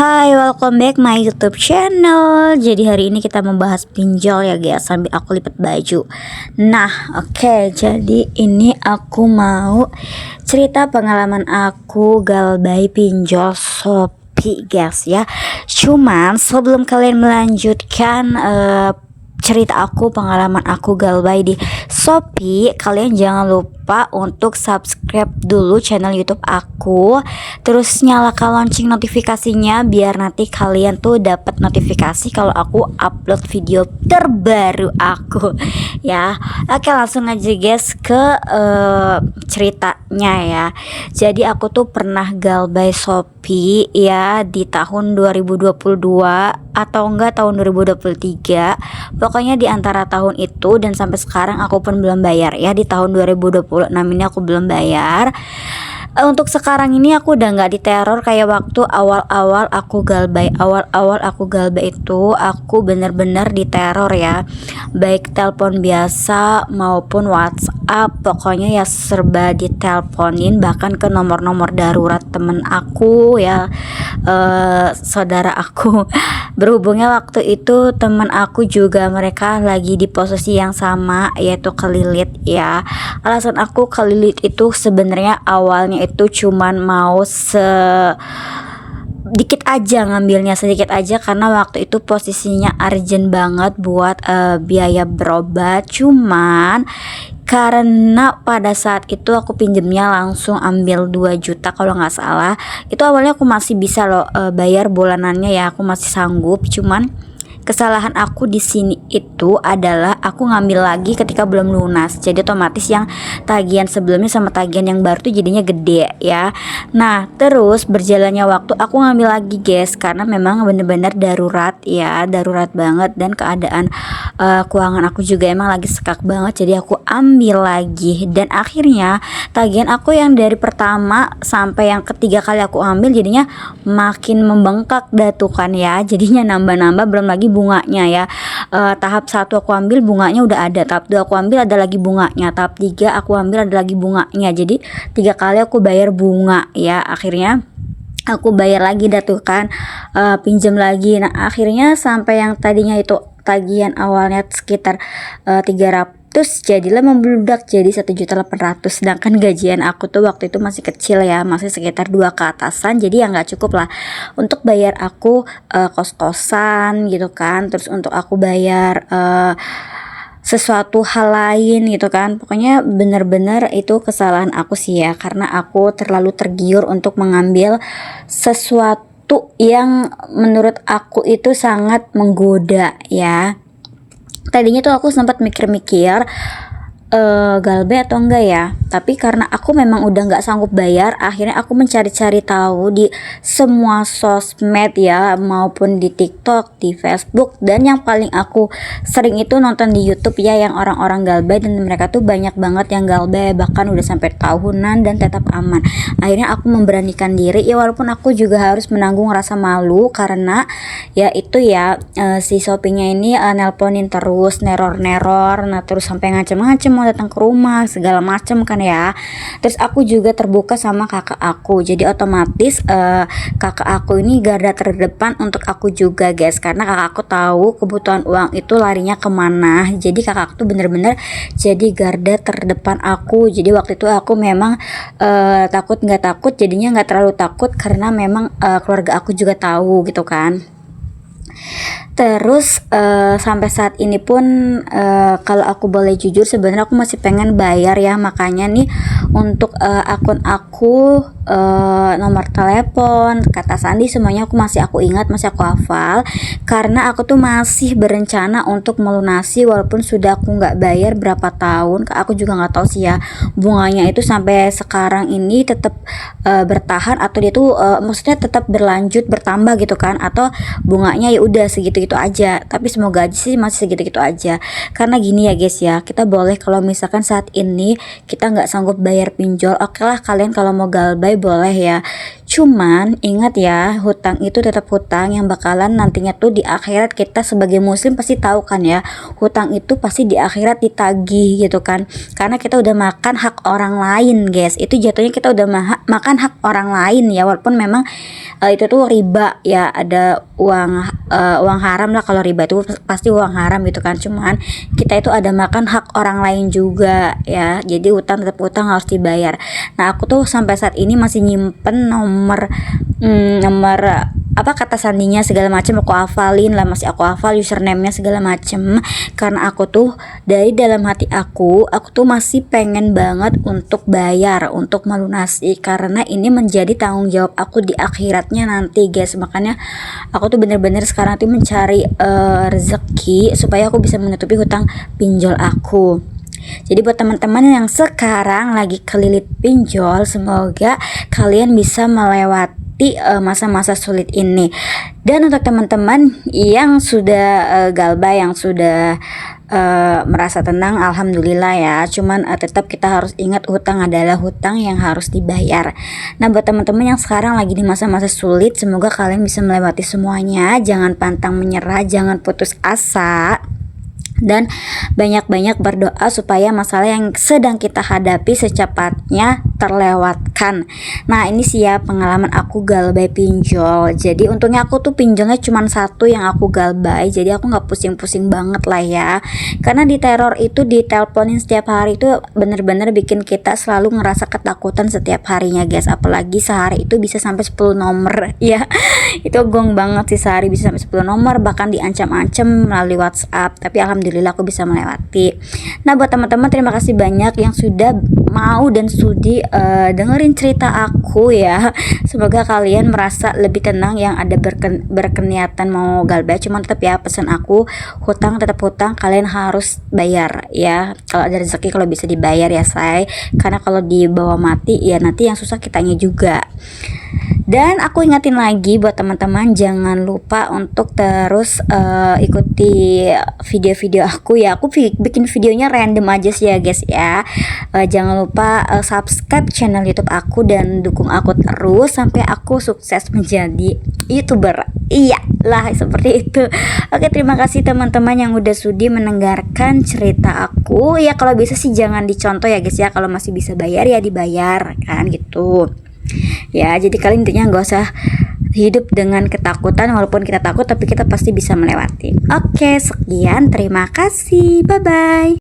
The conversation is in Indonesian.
Hai, welcome back my YouTube channel. Jadi hari ini kita membahas pinjol ya guys, sambil aku lipat baju. Nah, oke, jadi ini aku mau cerita pengalaman aku galbay pinjol Shopee guys ya. Cuman sebelum kalian melanjutkan cerita aku, pengalaman aku galbay di Shopee, kalian jangan lupa untuk subscribe dulu channel YouTube aku, terus nyalakan lonceng notifikasinya biar nanti kalian tuh dapat notifikasi kalau aku upload video terbaru aku ya. Oke, langsung aja guys ke ceritanya ya. Jadi aku tuh pernah galbay Shopee ya di tahun 2022 atau enggak tahun 2023, pokoknya di antara tahun itu, dan sampai sekarang aku pun belum bayar ya. Di tahun 2026 ini aku belum bayar. Untuk sekarang ini aku udah nggak diteror kayak waktu awal-awal aku galbay. Awal-awal aku galbay itu aku bener-bener diteror ya, baik telepon biasa maupun WhatsApp, pokoknya ya serba diteleponin, bahkan ke nomor-nomor darurat temen aku ya, saudara aku. Berhubungnya waktu itu teman aku juga mereka lagi di posisi yang sama, yaitu kelilit ya. Alasan aku kelilit itu sebenarnya awalnya itu cuman mau sedikit aja ngambilnya, sedikit aja, karena waktu itu posisinya urgent banget buat biaya berobat. Cuman karena pada saat itu aku pinjemnya langsung ambil 2 juta kalau nggak salah. Itu awalnya aku masih bisa loh bayar bulanannya ya, aku masih sanggup. Cuman kesalahan aku di sini itu adalah aku ngambil lagi ketika belum lunas. Jadi otomatis yang tagihan sebelumnya sama tagihan yang baru tuh jadinya gede ya. Nah, terus berjalannya waktu aku ngambil lagi guys, karena memang bener-bener darurat ya, darurat banget, dan keadaan keuangan aku juga emang lagi sekak banget. Jadi aku ambil lagi, dan akhirnya tagihan aku yang dari pertama sampai yang ketiga kali aku ambil jadinya makin membengkak dah tuh kan ya. Jadinya nambah-nambah, belum lagi bunganya ya. Tahap 1 aku ambil bunganya udah ada, tahap 2 aku ambil ada lagi bunganya, tahap 3 aku ambil ada lagi bunganya. Jadi 3 kali aku bayar bunga ya. Akhirnya aku bayar lagi dah tuh kan, pinjam lagi. Nah, akhirnya sampai yang tadinya itu tagihan awalnya sekitar 300, jadilah membludak jadi 1.800.000. Sedangkan gajian aku tuh waktu itu masih kecil ya, masih sekitar 2 ke atasan. Jadi ya nggak cukup lah untuk bayar aku kos-kosan gitu kan, terus untuk aku bayar sesuatu hal lain gitu kan. Pokoknya bener-bener itu kesalahan aku sih ya, karena aku terlalu tergiur untuk mengambil sesuatu yang menurut aku itu sangat menggoda ya. Tadinya tuh aku sempat mikir-mikir galbay atau enggak ya, tapi karena aku memang udah nggak sanggup bayar, akhirnya aku mencari-cari tahu di semua sosmed ya, maupun di TikTok, di Facebook, dan yang paling aku sering itu nonton di YouTube ya, yang orang-orang galbay, dan mereka tuh banyak banget yang galbay bahkan udah sampai tahunan dan tetap aman. Akhirnya aku memberanikan diri ya, walaupun aku juga harus menanggung rasa malu karena ya itu ya, si Shopee-nya ini nelponin terus, neror-neror, nah terus sampai ngacem-ngacem mau datang ke rumah segala macam kan ya. Terus aku juga terbuka sama kakak aku, jadi otomatis kakak aku ini garda terdepan untuk aku juga guys, karena kakak aku tahu kebutuhan uang itu larinya kemana. Jadi kakak aku tuh bener-bener jadi garda terdepan aku. Jadi waktu itu aku memang takut nggak takut, jadinya nggak terlalu takut karena memang keluarga aku juga tahu gitu kan. Terus sampai saat ini pun kalau aku boleh jujur, sebenarnya aku masih pengen bayar ya. Makanya nih untuk akun aku, nomor telepon, kata sandi, semuanya aku masih aku ingat, masih aku hafal, karena aku tuh masih berencana untuk melunasi walaupun sudah aku nggak bayar berapa tahun. Aku juga nggak tahu sih ya bunganya itu sampai sekarang ini tetap bertahan atau dia tuh maksudnya tetap berlanjut bertambah gitu kan, atau bunganya ya udah segitu aja. Tapi semoga aja sih masih segitu aja, karena gini ya guys ya, kita boleh kalau misalkan saat ini kita nggak sanggup bayar pinjol, oke lah kalian kalau mau galbay boleh ya. Cuman ingat ya, hutang itu tetap hutang yang bakalan nantinya tuh di akhirat. Kita sebagai muslim pasti tahu kan ya, hutang itu pasti di akhirat ditagih gitu kan, karena kita udah makan hak orang lain guys. Itu jatuhnya kita udah makan hak orang lain ya, walaupun memang itu tuh riba ya, ada uang haram lah. Kalau riba itu pasti uang haram gitu kan, cuman kita itu ada makan hak orang lain juga ya. Jadi utang tetap utang, harus dibayar. Nah aku tuh sampai saat ini masih nyimpen nomor apa kata sandinya segala macam, aku hafalin lah, masih aku hafal username-nya segala macam, karena aku tuh dari dalam hati aku tuh masih pengen banget untuk bayar, untuk melunasi, karena ini menjadi tanggung jawab aku di akhiratnya nanti guys. Makanya aku tuh bener-bener sekarang tuh mencari rezeki supaya aku bisa menutupi hutang pinjol aku. Jadi buat teman-teman yang sekarang lagi kelilit pinjol, semoga kalian bisa melewati masa-masa sulit ini. Dan untuk teman-teman yang sudah galbah, yang sudah merasa tenang, alhamdulillah ya. Cuman tetap kita harus ingat, hutang adalah hutang yang harus dibayar. Nah buat teman-teman yang sekarang lagi di masa-masa sulit, semoga kalian bisa melewati semuanya. Jangan pantang menyerah, jangan putus asa, dan banyak-banyak berdoa supaya masalah yang sedang kita hadapi secepatnya terlewatkan. Nah ini sih ya pengalaman aku galbay pinjol. Jadi untungnya aku tuh pinjolnya cuma satu yang aku galbay, jadi aku nggak pusing-pusing banget lah ya. Karena di teror itu, diteleponin setiap hari itu bener-bener bikin kita selalu ngerasa ketakutan setiap harinya guys. Apalagi sehari itu bisa sampai 10 nomor ya. Itu gong banget sih, sehari bisa sampai 10 nomor, bahkan diancam-ancam melalui WhatsApp. Tapi alhamdulillah aku bisa melewati. Nah buat teman-teman, terima kasih banyak yang sudah mau dan sudi dengerin cerita aku ya. Semoga kalian merasa lebih tenang yang ada berkeniatan mau galbah. Cuman tetap ya, pesan aku, hutang tetap hutang, kalian harus bayar ya. Kalau ada rezeki, kalau bisa dibayar ya say, karena kalau dibawa mati ya nanti yang susah kitanya juga. Dan aku ingatin lagi buat teman-teman, jangan lupa untuk terus ikuti video-video aku ya. Aku bikin videonya random aja sih ya guys ya. Jangan lupa subscribe channel YouTube aku dan dukung aku terus sampai aku sukses menjadi YouTuber. Iya lah, seperti itu. Oke, terima kasih teman-teman yang udah sudi mendengarkan cerita aku. Ya kalau bisa sih jangan dicontoh ya guys ya. Kalau masih bisa bayar ya dibayar kan gitu. Ya jadi kalian intinya nggak usah hidup dengan ketakutan, walaupun kita takut tapi kita pasti bisa melewati. Oke, sekian, terima kasih, bye bye.